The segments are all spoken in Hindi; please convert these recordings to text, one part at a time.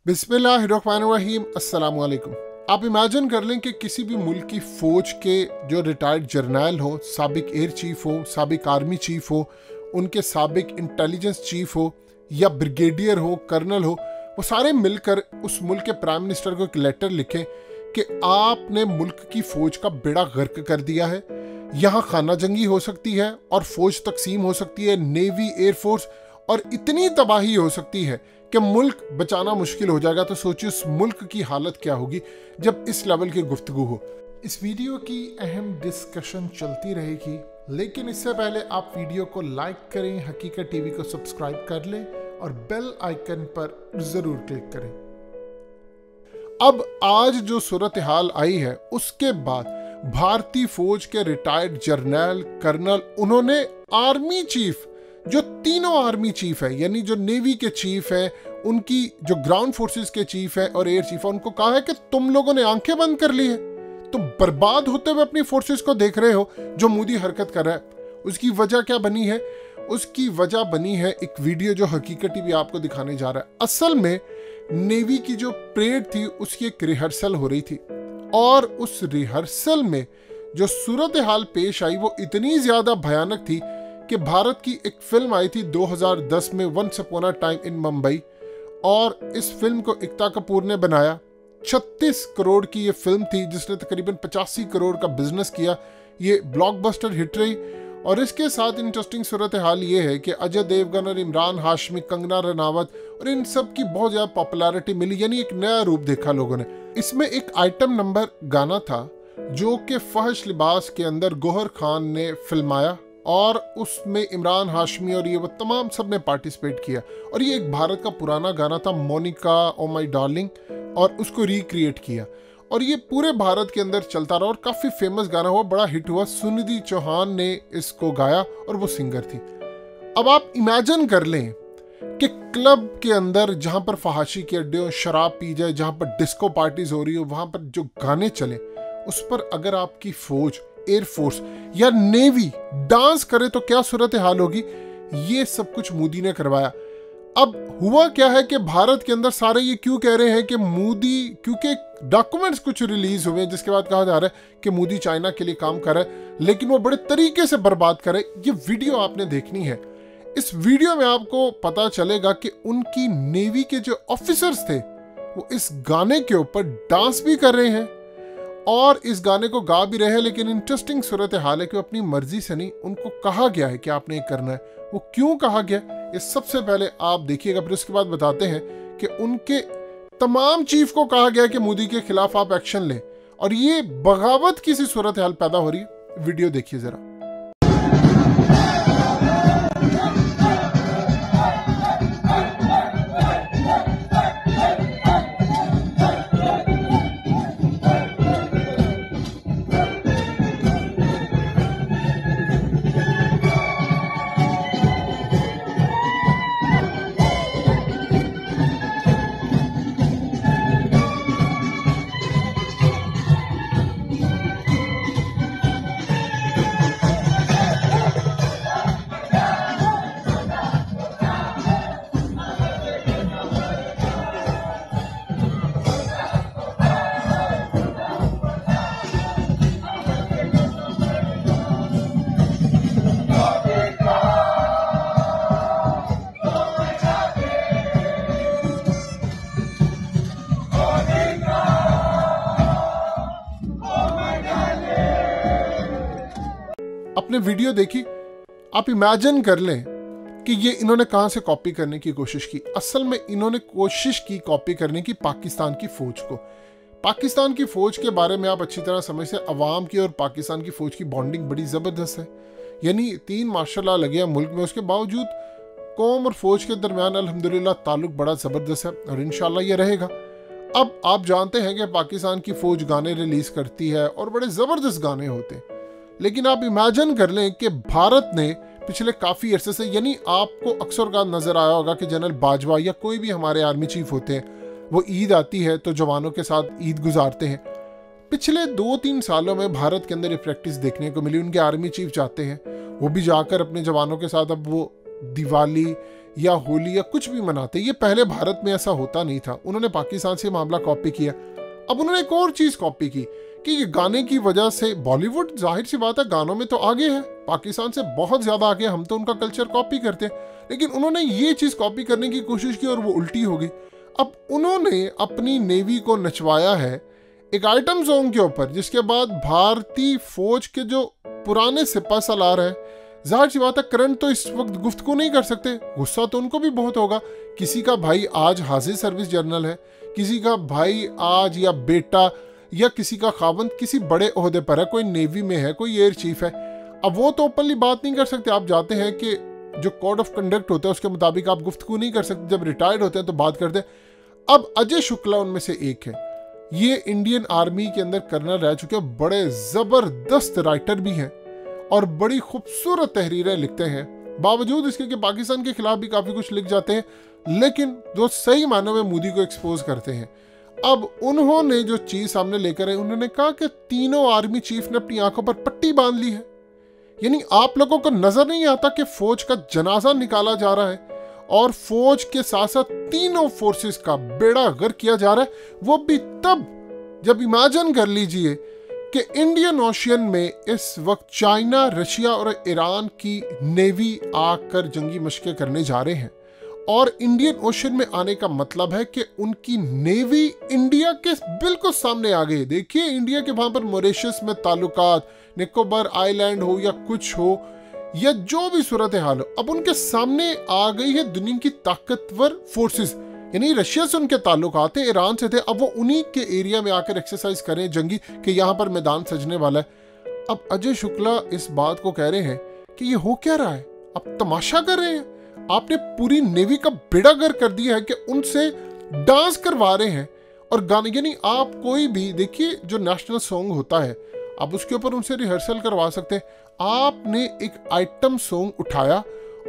बिस्मिल्लाहिर्रहमानिर्रहीम अस्सलाम वालेकुम। आप इमेजिन कर लें कि किसी भी मुल्क की फ़ौज के जो रिटायर्ड जर्नैल हो, साबिक एयर चीफ हो, साबिक आर्मी चीफ हो, उनके साबिक इंटेलिजेंस चीफ हो या ब्रिगेडियर हो, कर्नल हो, वो सारे मिलकर उस मुल्क के प्राइम मिनिस्टर को एक लेटर लिखें कि आपने मुल्क की फ़ौज का बेड़ा गर्क कर दिया है, यहाँ खाना जंगी हो सकती है और फ़ौज तकसीम हो सकती है, नेवी एयरफोर्स, और इतनी तबाही हो सकती है कि मुल्क बचाना मुश्किल हो जाएगा। तो सोचिए उस मुल्क की हालत क्या होगी जब इस लेवल की गुफ्तगू हो। इस वीडियो की अहम डिस्कशन चलती रहेगी, लेकिन इससे पहले आप वीडियो को लाइक करें, हकीकत टीवी को सब्सक्राइब कर लें और बेल आइकन पर ज़रूर क्लिक करें। अब आज जो सूरत हाल आई है उसके बाद भारतीय फौज के रिटायर्ड जर्नल कर्नल, उन्होंने आर्मी चीफ, जो तीनों आर्मी चीफ है, यानी जो नेवी के चीफ है, उनकी जो ग्राउंड फोर्सेस के चीफ है और एयर चीफ है, उनको कहा है कि तुम लोगों ने आंखें बंद कर ली है, तुम बर्बाद होते हुए अपनी फोर्सेस को देख रहे हो जो मोदी हरकत कर रहा है। उसकी वजह क्या बनी है? उसकी वजह बनी है एक वीडियो जो हकीकत टीवी आपको दिखाने जा रहा है। असल में नेवी की जो परेड थी उसकी एक रिहर्सल हो रही थी और उस रिहर्सल में जो सूरत हाल पेश आई वो इतनी ज्यादा भयानक थी कि भारत की एक फिल्म आई थी 2010 में, once upon a time in Mumbai, और इस फिल्म को एकता कपूर ने बनाया। 36 करोड़ की ये फिल्म थी जिसने तकरीबन 85 करोड़ का बिजनेस किया। ये ब्लॉकबस्टर हिट रही। और इसके साथ इंटरेस्टिंग सूरत हाल ये है कि अजय देवगन और इमरान हाशमी, कंगना रनावत और इन सब की बहुत ज़्यादा पॉपुलैरिटी मिली, यानी एक नया रूप देखा लोगों ने। इसमें एक आइटम नंबर गाना था जो कि फहश लिबास के अंदर गौहर खान ने फिल्माया और उसमें इमरान हाशमी और ये वो तमाम सब ने पार्टिसिपेट किया। और ये एक भारत का पुराना गाना था, मोनिका ओ माय डार्लिंग, और उसको रिक्रिएट किया और ये पूरे भारत के अंदर चलता रहा और काफ़ी फेमस गाना हुआ, बड़ा हिट हुआ। सुनिधि चौहान ने इसको गाया और वो सिंगर थी। अब आप इमेजिन कर लें कि क्लब के अंदर जहाँ पर फहाशी के अड्डे हो, शराब पी जाए, जहाँ पर डिस्को पार्टीज हो रही हो, वहाँ पर जो गाने चले उस पर अगर आपकी फौज, एयरफोर्स या नेवी डांस करे तो क्या सूरत हाल होगी। ये सब कुछ मोदी ने करवाया। अब हुआ क्या है कि भारत के अंदर सारे ये क्यों कह रहे हैं कि मोदी, क्योंकि डॉक्यूमेंट्स कुछ रिलीज हुए हैं जिसके बाद कहा जा रहा है कि मोदी चाइना के लिए काम कर रहा है, लेकिन वो बड़े तरीके से बर्बाद करे। ये वीडियो आपने देखनी है। इस वीडियो में आपको पता चलेगा कि उनकी नेवी के जो ऑफिसर्स थे वो इस गाने के ऊपर डांस भी कर रहे हैं और इस गाने को गा भी रहे हैं। लेकिन इंटरेस्टिंग सूरत हाल है कि अपनी मर्जी से नहीं, उनको कहा गया है कि आपने ये करना है। वो क्यों कहा गया ये सबसे पहले आप देखिएगा, फिर उसके बाद बताते हैं कि उनके तमाम चीफ को कहा गया कि मोदी के खिलाफ आप एक्शन लें और ये बगावत की सी सूरत हाल पैदा हो रही है। वीडियो देखिए जरा। आपने वीडियो देखी, आप इमेजिन कर लें कि ये इन्होंने कहां से कॉपी करने की कोशिश की। असल में इन्होंने कोशिश की कॉपी करने की पाकिस्तान की फौज को। पाकिस्तान की फौज के बारे में आप अच्छी तरह समझते हैं, अवाम की और पाकिस्तान की फौज की बॉन्डिंग बड़ी ज़बरदस्त है। यानी 3 मार्शल लॉ लगे हैं मुल्क में, उसके बावजूद कौम और फौज के दरमियान अल्हम्दुलिल्लाह ताल्लुक बड़ा ज़बरदस्त है और इंशाल्लाह ये रहेगा। अब आप जानते हैं कि पाकिस्तान की फौज गाने रिलीज़ करती है और बड़े ज़बरदस्त गाने होते हैं, लेकिन आप इमेजिन कर लें कि भारत ने पिछले काफ़ी अरसे से, यानी आपको अक्सर का नज़र आया होगा कि जनरल बाजवा या कोई भी हमारे आर्मी चीफ होते हैं, वो ईद आती है तो जवानों के साथ ईद गुजारते हैं। पिछले 2-3 सालों में भारत के अंदर ये प्रैक्टिस देखने को मिली। उनके आर्मी चीफ जाते हैं, वो भी जाकर अपने जवानों के साथ अब वो दिवाली या होली या कुछ भी मनाते। ये पहले भारत में ऐसा होता नहीं था। उन्होंने पाकिस्तान से मामला कॉपी किया। अब उन्होंने एक और चीज कॉपी की कि ये गाने की वजह से बॉलीवुड जाहिर सी बात है गानों में तो आगे है, पाकिस्तान से बहुत ज्यादा आगे, हम तो उनका कल्चर कॉपी करते हैं। लेकिन उन्होंने ये चीज कॉपी करने की कोशिश की और वो उल्टी हो गई। अब उन्होंने अपनी नेवी को नचवाया है एक आइटम सॉन्ग के ऊपर, जिसके बाद भारतीय फौज के जो पुराने सिपा सलार हैं, जाहिर सी बात है करण तो इस वक्त गुफ्तगू नहीं कर सकते, गुस्सा तो उनको भी बहुत होगा। किसी का भाई आज हाजिर सर्विस जनरल है, किसी का भाई आज या बेटा या किसी का खावंद किसी बड़े ओहदे पर है, कोई नेवी में है, कोई एयर चीफ है। अब वो तो ओपनली बात नहीं कर सकते। आप जाते हैं कि जो कोड ऑफ कंडक्ट होता है उसके मुताबिक आप गुफ्तगू नहीं कर सकते, जब रिटायर्ड होते हैं तो बात करते हैं। अब अजय शुक्ला उनमें से एक है। ये इंडियन आर्मी के अंदर कर्नल रह चुके हैं, बड़े जबरदस्त राइटर भी हैं और बड़ी खूबसूरत तहरीरें लिखते हैं। बावजूद इसके कि पाकिस्तान के खिलाफ भी काफी कुछ लिख जाते हैं, लेकिन जो सही मानों में मोदी को एक्सपोज करते हैं। अब उन्होंने जो चीज सामने लेकर आए, उन्होंने कहा कि तीनों आर्मी चीफ ने अपनी आंखों पर पट्टी बांध ली है। यानी आप लोगों को नजर नहीं आता कि फौज का जनाजा निकाला जा रहा है और फौज के साथ साथ तीनों फोर्सेस का बेड़ा गर्क किया जा रहा है, वो भी तब जब इमेजिन कर लीजिए कि इंडियन ओशियन में इस वक्त चाइना, रशिया और ईरान की नेवी आकर जंगी मशकें करने जा रहे हैं। और इंडियन ओशन में आने का मतलब है कि उनकी नेवी इंडिया के बिल्कुल सामने आ गई। देखिए इंडिया के वहां पर मॉरिशस में ताल्लुकात, निकोबार आइलैंड हो या कुछ हो या जो भी सूरत हाल हो, अब उनके सामने आ गई है दुनिया की ताकतवर फोर्सेस। यानी रशिया से उनके ताल्लुकात थे, ईरान से थे, अब वो उन्हीं के एरिया में आकर एक्सरसाइज करें जंगी कि यहाँ पर मैदान सजने वाला है। अब अजय शुक्ला इस बात को कह रहे हैं कि ये हो क्या रहा है, अब तमाशा कर रहे हैं। आपने पूरी नेवी का बेड़ा गर्क कर दिया है कि उनसे डांस करवा रहे हैं और गाने। यानी आप कोई भी देखिए जो नेशनल सॉन्ग होता है आप उसके ऊपर उनसे रिहर्सल करवा सकते हैं। आपने एक आइटम सॉन्ग उठाया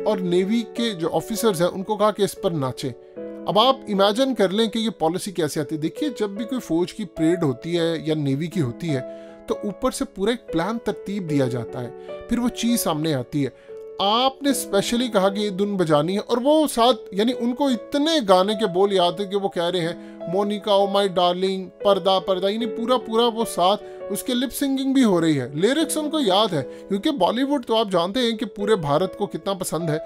और नेवी के जो ऑफिसर्स हैं उनको कहा कि इस पर नाचें। अब आप इमेजिन कर लें कि ये पॉलिसी कैसे आती है। देखिए जब भी कोई फौज की परेड होती है या नेवी की होती है तो ऊपर से पूरा एक प्लान तरतीब दिया जाता है, फिर वो चीज सामने आती है। आपने स्पेशली कहा कि ये धुन बजानी है और वो साथ, यानी उनको इतने गाने के बोल याद है कि वो कह रहे हैं मोनिका ओ माय डार्लिंग, पर्दा पर्दा, यानी पूरा पूरा वो साथ उसके लिप सिंगिंग भी हो रही है। लिरिक्स उनको याद है क्योंकि बॉलीवुड तो आप जानते हैं कि पूरे भारत को कितना पसंद है।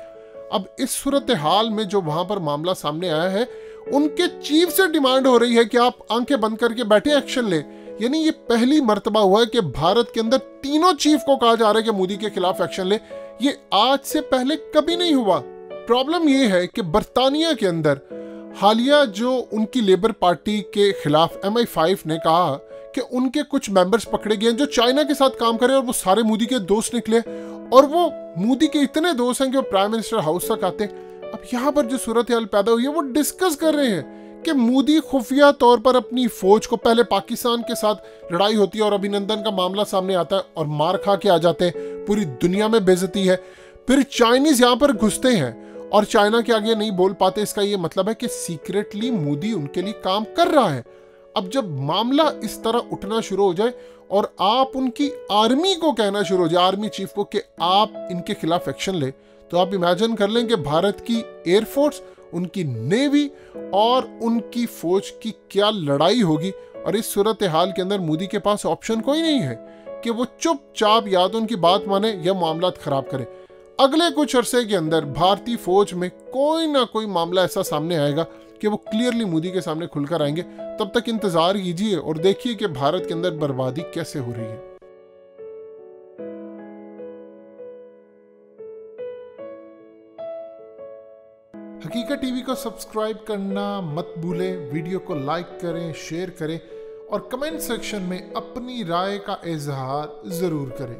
अब इस सूरत हाल में जो वहां पर मामला सामने आया है, उनके चीफ से डिमांड हो रही है कि आप आंखें बंद करके बैठे एक्शन ले। यानी ये पहली मर्तबा हुआ है कि भारत के अंदर तीनों चीफ को कहा जा रहा है कि मोदी के खिलाफ एक्शन ले। ये आज से पहले कभी नहीं हुआ। प्रॉब्लम ये है कि बर्तानिया के अंदर हालिया जो उनकी लेबर पार्टी के खिलाफ MI5 ने कहा कि उनके कुछ मेंबर्स पकड़े गए जो चाइना के साथ काम करे और वो सारे मोदी के दोस्त निकले और वो मोदी के इतने दोस्त हैं कि वो प्राइम मिनिस्टर हाउस तक आते हैं। अब यहाँ पर जो सूरत हाल पैदा हुई है वो डिस्कस कर रहे हैं कि मोदी खुफिया तौर पर अपनी फौज को, पहले पाकिस्तान के साथ लड़ाई होती है और अभिनंदन का मामला सामने आता है और मार खा के आ जाते हैं, पूरी दुनिया में बेइज्जती है। फिर चाइनीज यहाँ पर घुसते हैं और चाइना के आगे नहीं बोल पाते। इसका ये मतलब है कि सीक्रेटली मोदी उनके लिए काम कर रहा है। अब जब मामला इस तरह उठना शुरू हो जाए और आप उनकी आर्मी को कहना शुरू हो जाए, आर्मी चीफ को, कि आप इनके खिलाफ एक्शन ले, तो आप इमेजिन कर लें कि भारत की एयरफोर्स, उनकी नेवी और उनकी फौज की क्या लड़ाई होगी। और इस सूरत हाल के अंदर मोदी के पास ऑप्शन कोई नहीं है कि वो चुपचाप या तो उनकी बात माने या मामला खराब करे। अगले कुछ अरसे के अंदर भारतीय फौज में कोई ना कोई मामला ऐसा सामने आएगा कि वो क्लियरली मोदी के सामने खुलकर आएंगे। तब तक इंतजार कीजिए और देखिए कि भारत के अंदर बर्बादी कैसे हो रही है। हकीकत टीवी को सब्सक्राइब करना मत भूलें, वीडियो को लाइक करें, शेयर करें और कमेंट सेक्शन में अपनी राय का इजहार जरूर करें।